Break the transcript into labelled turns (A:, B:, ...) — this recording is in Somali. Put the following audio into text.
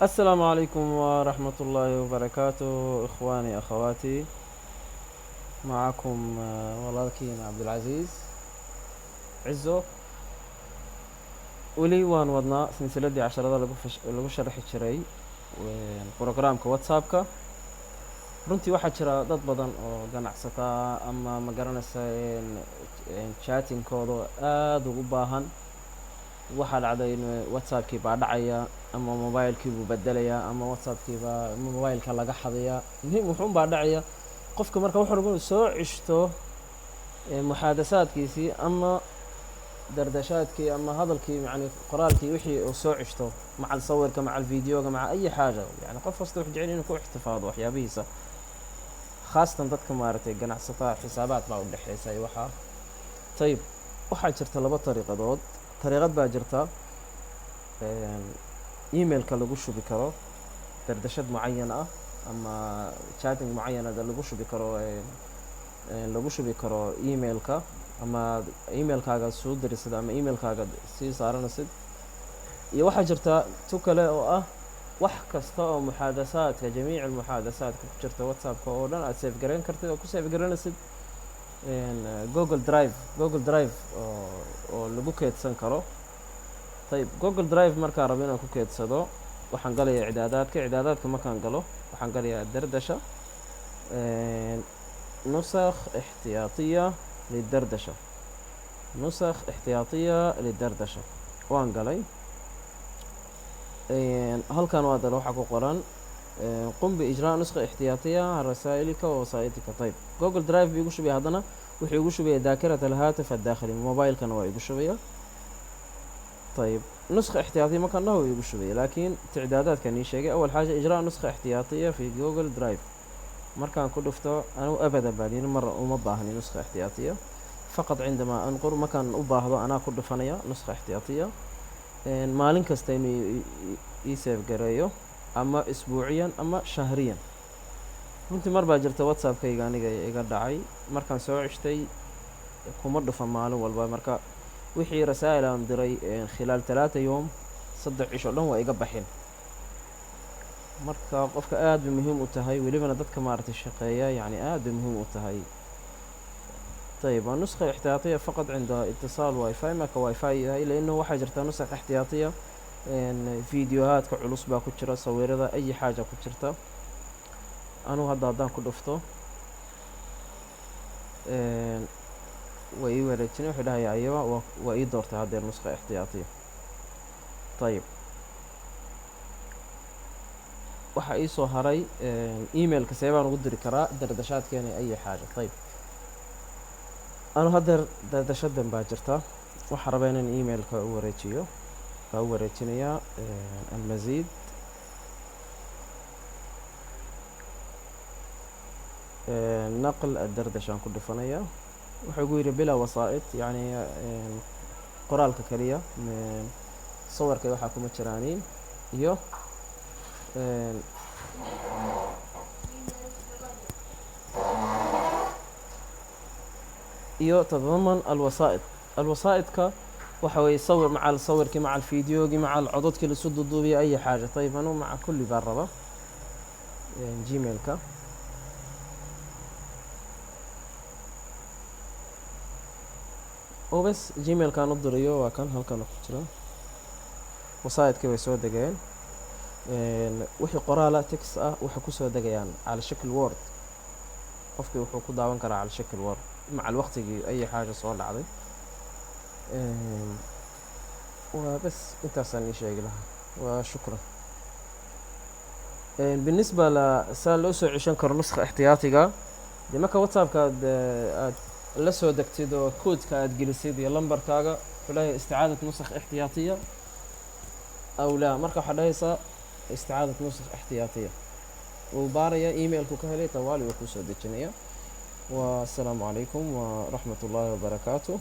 A: السلام عليكم ورحمة الله وبركاته، إخواني أخواتي. معكم walaalkiin cabdilcasiis cizo. weli waan wadnaa silsiladii casharada lagu sharxi jiray programka whatsappka. runtii waxaa jira dad badan oo ganacsataa ama ma garanaysa chattingkooda aad ugu baahan. waxaa dhacday in whatsappkii baa dhacaya ama mobilekii buu bedelayaa ama whatsappkii baa mobileka laga xadayaa. muhiim wuxuun baa dhacaya qofka marka wuxuu rabo inuu soo ceshto muxaadasaadkiisii ama dardashaadkii ama hadalkii yani qoraalkii wixii uu soo ceshto macal sawirka macal fiideoga maca ay xaaja. yani qof kasta wuxuu jecel inuu ku ixtifaado waxyaabihiisa, khaasatan dadka maaragtay ganacsataa xisaabaad baa u dhexeysa iyo waxaa. tayib, waxaa jirta laba dariiqadood. dariiqad baa jirta emailka lagu shubi karo dardashad mucayan ah ama chatting mucayanada lagu shubi karo emailka, ama emailkaaga soo dirisid ama emailkaaga sii saaranaysid. iyo waxaa jirta tu kale oo ah wax kasta oo muxaadasaadka jamiic almuxaadasaadka ku jirta whatsappka oo dhan aad save garayn kartid oo ku save garanaysid google drive oo lagu keedsan karo. طيب google drive markaan rabo inaan ku keedsado waxaan galayaa icdaadaadka markaan galo waxaan galayaa dardasha nusakh ixtiyaatiya lidardasha waan galay. halkan waa dal waxaa ku qoran qum biijraa nuskha ixtiyaatiya rasaa'ilika wa wasaa'itika. طيب google drive buu igu shubaya, haddana wuxuu igu shubaya daakirat alhaatif addaakhili, mobilekana waa igu shubaya. طيب نسخة احتياطية ما كان له يقول شوية، لكن تعدادات كان يشيء. أول حاجة إجراء نسخة احتياطية في جوجل درايف. مركان كله فتو أنا أبدا بعدين مرة ومضاهني نسخة احتياطية فقط عندما أنقر مكان أباهض أنا كله فنيا نسخة احتياطية. ما لينكستين يسيف جرايو أما أسبوعيا أما شهريا. كنت مرة باجرت واتساب كي يعني يقدعي مركان سوى عشتي كمرة فماله والبا مركا wixii rasaa'il aan diray khilaal 3 yoom 3 cisho dhan waa iga baxeen. marka qofka aad bay muhiim u tahay, welibana dadka maaragtay shaqeeya yani aad bay muhiim u tahay. طيب النسخة احتياطية فقط عند اتصال واي فاي. ما كواي فاي هاي لأنه واحد جرتا نسخة احتياطية فيديوهات كعلوس با كجرا صويرة أي حاجة كجرتا أنا هذا كله فتو وإي وريتني وحدها يا أيوة وإي دورت هذه النسخة احتياطية. طيب waxa ii soo haray emailka seebaan ugu diri karaa dardashaadkeena ay xaajo. طيب أنا هذا dardashadan baa jirta, waxaan rabaa inaan emailka u wareejiyo. baa u wareejinayaa almasiid نقل الدردشة aan ku dhifanayaa. wuxuu ugu yiri bila wasaa'id, yani qoraalka kaliya sawirka waxa kuma jiraanin iyo تتضمن الوسائط waxa way sawir macal sawirkii macal fiideogi macal codadkii la soo duuduubay ay xaajo. طيب أنا مع كل baan raba gmailka oo bas gmailkaan u dirayo waa kan halkan ku jira. wasaa'idkii way soo degeen wixii qoraala text ah waxa ku soo degayaan على شكل word. qofkii wuxuu ku daawan karaa على شكل word macal waqtigii ay xaajo soo dhacday. وبس intaasaan sheegi lahaa. وشكرا. بالنسبة لسال لو سو عشان كر نسخة احتياطية دي marka whatsappka aad la soo degtid oo koodka aad gelisid iyo lambarkaaga xulay isticaadad nusakh احتياطية أو لا. marka waxa dhahaysa isticaadad nusakh احتياطية وباريا emailku ka helay tawaali ku soo dejinaya. والسلام عليكم ورحمة الله وبركاته.